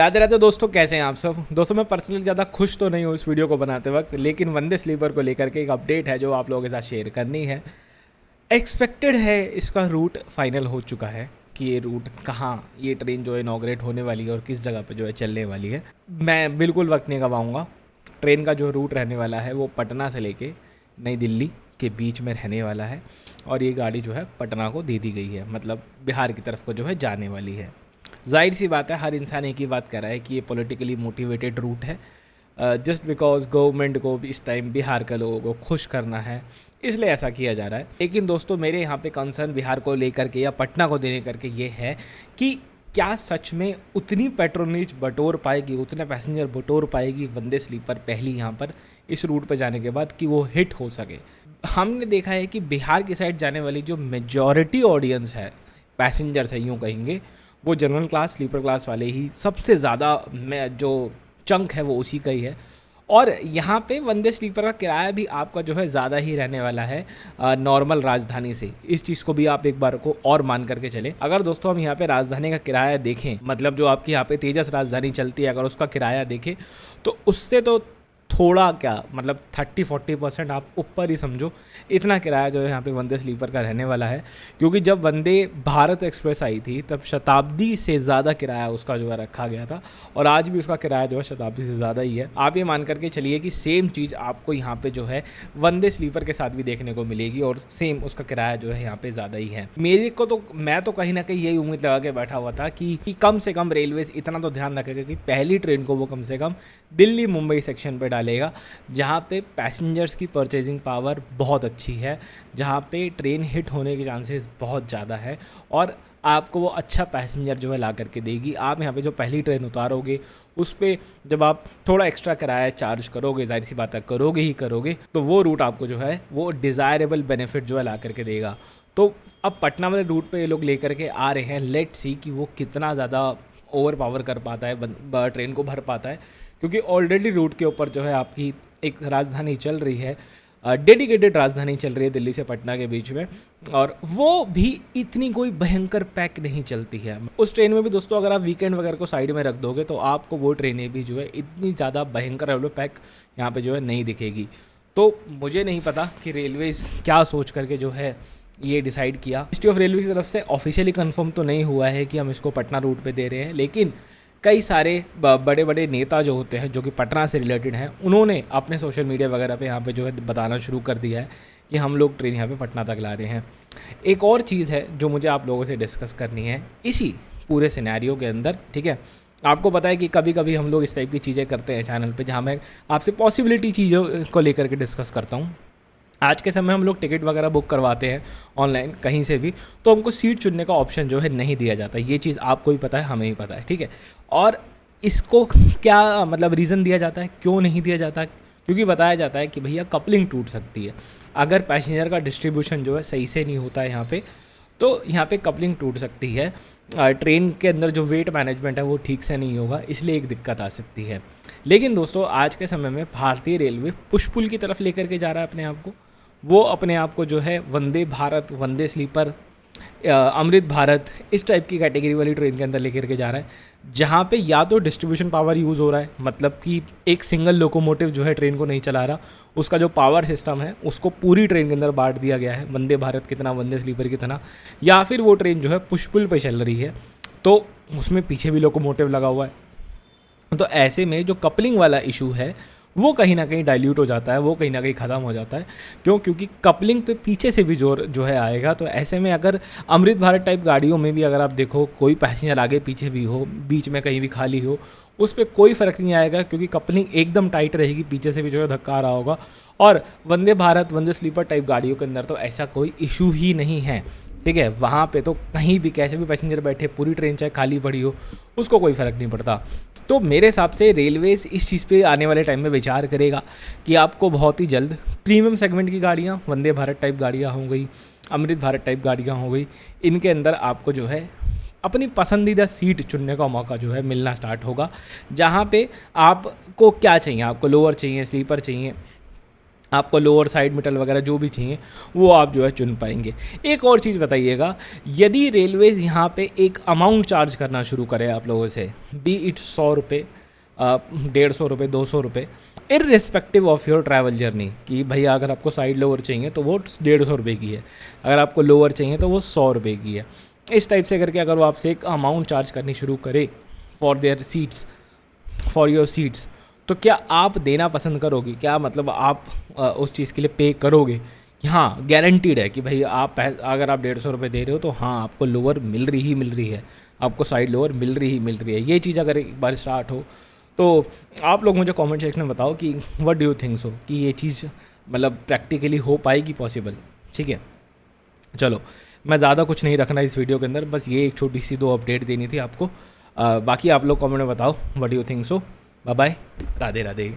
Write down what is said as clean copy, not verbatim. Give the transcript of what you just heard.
राधे राधे दोस्तों, कैसे हैं आप सब। दोस्तों मैं पर्सनली ज़्यादा खुश तो नहीं हूँ इस वीडियो को बनाते वक्त, लेकिन वंदे स्लीपर को लेकर के एक अपडेट है जो आप लोगों के साथ शेयर करनी है। एक्सपेक्टेड है, इसका रूट फाइनल हो चुका है कि ये रूट कहाँ, ये ट्रेन जो है इनॉग्रेट होने वाली है और किस जगह पे जो है चलने वाली है। मैं बिल्कुल वक्त नहीं गवाऊँगा। ट्रेन का जो रूट रहने वाला है वो पटना से लेके नई दिल्ली के बीच में रहने वाला है और ये गाड़ी जो है पटना को दे दी गई है, मतलब बिहार की तरफ को जो है जाने वाली है। जाहिर सी बात है, हर इंसान एक ही बात कर रहा है कि ये पॉलिटिकली मोटिवेटेड रूट है, जस्ट बिकॉज गवर्नमेंट को भी इस टाइम बिहार के लोगों को खुश करना है, इसलिए ऐसा किया जा रहा है। लेकिन दोस्तों मेरे यहाँ पे कंसर्न बिहार को लेकर के या पटना को देने करके ये है कि क्या सच में उतनी पेट्रोनेज बटोर पाएगी, उतने पैसेंजर बटोर पाएगी वंदे स्लीपर पहली यहाँ पर इस रूट पर जाने के बाद कि वो हिट हो सके। हमने देखा है कि बिहार की साइड जाने वाली जो मेजॉरिटी ऑडियंस है, पैसेंजर्स है यूँ कहेंगे, वो जनरल क्लास स्लीपर क्लास वाले ही सबसे ज़्यादा में जो चंक है वो उसी का ही है। और यहाँ पे वंदे स्लीपर का किराया भी आपका जो है ज़्यादा ही रहने वाला है नॉर्मल राजधानी से। इस चीज़ को भी आप एक बार को और मान करके चलें। अगर दोस्तों हम यहाँ पे राजधानी का किराया देखें, मतलब जो आपकी यहाँ पे तेजस राजधानी चलती है, अगर उसका किराया देखें तो उससे तो थोड़ा क्या, मतलब 30-40% आप ऊपर ही समझो, इतना किराया जो है यहाँ पे वंदे स्लीपर का रहने वाला है। क्योंकि जब वंदे भारत एक्सप्रेस आई थी तब शताब्दी से ज़्यादा किराया उसका जो है रखा गया था और आज भी उसका किराया जो है शताब्दी से ज़्यादा ही है। आप ये मान करके चलिए कि सेम चीज़ आपको यहाँ पे जो है वंदे स्लीपर के साथ भी देखने को मिलेगी और सेम उसका किराया जो है यहाँ पे ज़्यादा ही है। मेरे को तो, मैं तो कहीं ना कहीं यही उम्मीद लगा के बैठा हुआ था कि कम से कम रेलवेज इतना तो ध्यान रखेगा कि पहली ट्रेन को वो कम से कम दिल्ली मुंबई सेक्शन पे डालेगा, जहाँ पे पैसेंजर्स की परचेजिंग पावर बहुत अच्छी है, जहाँ पे ट्रेन हिट होने के चांसेस बहुत ज़्यादा है और आपको वो अच्छा पैसेंजर जो है ला करके देगी। आप यहाँ पे जो पहली ट्रेन उतारोगे उस पर जब आप थोड़ा एक्स्ट्रा किराया चार्ज करोगे, जाहिर सी बात है करोगे ही करोगे, तो वो रूट आपको जो है वो डिज़ायरेबल बेनिफिट जो है ला करके देगा। तो अब पटना वाले रूट पे ये लोग लेकर के आ रहे हैं, लेट्स सी कि वो कितना ज़्यादा ओवर पावर कर पाता है, ट्रेन को भर पाता है। क्योंकि ऑलरेडी रूट के ऊपर जो है आपकी एक राजधानी चल रही है, डेडिकेटेड राजधानी चल रही है दिल्ली से पटना के बीच में, और वो भी इतनी कोई भयंकर पैक नहीं चलती है। उस ट्रेन में भी दोस्तों अगर आप वीकेंड वगैरह को साइड में रख दोगे तो आपको वो ट्रेनें भी जो है इतनी ज़्यादा भयंकर रेलवे पैक यहाँ पे जो है नहीं दिखेगी। तो मुझे नहीं पता कि रेलवेज़ क्या सोच करके जो है ये डिसाइड किया। मिनिस्ट्री ऑफ रेलवे की तरफ से ऑफिशियली कंफर्म तो नहीं हुआ है कि हम इसको पटना रूट पे दे रहे हैं, लेकिन कई सारे बड़े बड़े नेता जो होते हैं जो कि पटना से रिलेटेड हैं, उन्होंने अपने सोशल मीडिया वगैरह पे यहाँ पे जो है बताना शुरू कर दिया है कि हम लोग ट्रेन यहाँ पे पटना तक ला रहे हैं। एक और चीज़ है जो मुझे आप लोगों से डिस्कस करनी है इसी पूरे सिनेरियो के अंदर, ठीक है। आपको पता है कि कभी कभी हम लोग इस टाइप की चीज़ें करते हैं चैनल पे, जहाँ मैं आपसे पॉसिबिलिटी चीज़ों को लेकर के डिस्कस करता हूँ। आज के समय हम लोग टिकट वगैरह बुक करवाते हैं ऑनलाइन कहीं से भी, तो हमको सीट चुनने का ऑप्शन जो है नहीं दिया जाता। ये चीज़ आपको ही पता है, हमें ही पता है, ठीक है। और इसको क्या मतलब रीज़न दिया जाता है, क्यों नहीं दिया जाता? क्योंकि बताया जाता है कि भैया कपलिंग टूट सकती है अगर पैसेंजर का डिस्ट्रीब्यूशन जो है सही से नहीं होता है यहाँ पे, तो यहाँ पे कपलिंग टूट सकती है। ट्रेन के अंदर जो वेट मैनेजमेंट है वो ठीक से नहीं होगा, इसलिए एक दिक्कत आ सकती है। लेकिन दोस्तों आज के समय में भारतीय रेलवे पुश पुल की तरफ लेकर के जा रहा है अपने आप को। वो अपने आप को जो है वंदे भारत, वंदे स्लीपर, अमृत भारत, इस टाइप की कैटेगरी वाली ट्रेन के अंदर लेकर के जा रहा है, जहाँ पे या तो डिस्ट्रीब्यूशन पावर यूज़ हो रहा है, मतलब कि एक सिंगल लोकोमोटिव जो है ट्रेन को नहीं चला रहा, उसका जो पावर सिस्टम है उसको पूरी ट्रेन के अंदर बांट दिया गया है, वंदे भारत कितना वंदे स्लीपर कितना, या फिर वो ट्रेन जो है पुश पुल पे चल रही है तो उसमें पीछे भी लोकोमोटिव लगा हुआ है। तो ऐसे में जो कपलिंग वाला इशू है वो कहीं ना कहीं डाइल्यूट हो जाता है, वो कहीं ना कहीं ख़त्म हो जाता है। क्योंकि कपलिंग पे पीछे से भी जोर जो है आएगा। तो ऐसे में अगर अमृत भारत टाइप गाड़ियों में भी अगर आप देखो कोई पैसेंजर आगे पीछे भी हो, बीच में कहीं भी खाली हो, उस पर कोई फ़र्क नहीं आएगा क्योंकि कपलिंग एकदम टाइट रहेगी, पीछे से भी जो है धक्का आ रहा होगा। और वंदे भारत, वंदे स्लीपर टाइप गाड़ियों के अंदर तो ऐसा कोई इशू ही नहीं है, ठीक है। वहाँ पे तो कहीं भी कैसे भी पैसेंजर बैठे, पूरी ट्रेन चाहे खाली पड़ी हो, उसको कोई फ़र्क नहीं पड़ता। तो मेरे हिसाब से रेलवेज़ इस चीज़ पे आने वाले टाइम में विचार करेगा कि आपको बहुत ही जल्द प्रीमियम सेगमेंट की गाड़ियाँ, वंदे भारत टाइप गाड़ियाँ हो गई, अमृत भारत टाइप गाड़ियाँ हो गई, इनके अंदर आपको जो है अपनी पसंदीदा सीट चुनने का मौका जो है मिलना स्टार्ट होगा। जहाँ पे आपको क्या चाहिए, आपको लोअर चाहिए, स्लीपर चाहिए, आपको लोअर साइड मिटल वगैरह जो भी चाहिए वो आप जो है चुन पाएंगे। एक और चीज़ बताइएगा, यदि रेलवेज़ यहाँ पे एक अमाउंट चार्ज करना शुरू करे आप लोगों से, बी इट 100 रुपये, 150 रुपये, 200 रुपये, irrespective of your travel journey, कि भैया अगर आपको साइड लोअर चाहिए तो वो 150 रुपये की है, अगर आपको लोअर चाहिए तो वो 100 रुपये की है। इस टाइप से करके अगर वो आपसे एक अमाउंट चार्ज करनी शुरू करे for their seats, for your seats, तो क्या आप देना पसंद करोगे? क्या मतलब आप उस चीज़ के लिए पे करोगे कि हाँ गारंटीड है कि भाई आप अगर आप 150 रुपये दे रहे हो तो हाँ आपको लोअर मिल रही है, आपको साइड लोअर मिल रही है। ये चीज़ अगर एक बार स्टार्ट हो तो आप लोग मुझे कमेंट सेक्शन में बताओ कि व्हाट डू यू थिंक सो, कि ये चीज़ मतलब प्रैक्टिकली हो पाएगी पॉसिबल। ठीक है, चलो मैं ज़्यादा कुछ नहीं रखना इस वीडियो के अंदर, बस ये एक छोटी सी 2 अपडेट देनी थी आपको। बाकी आप लोग कमेंट में बताओ what do you think so. Bye bye, Radhe Radhe.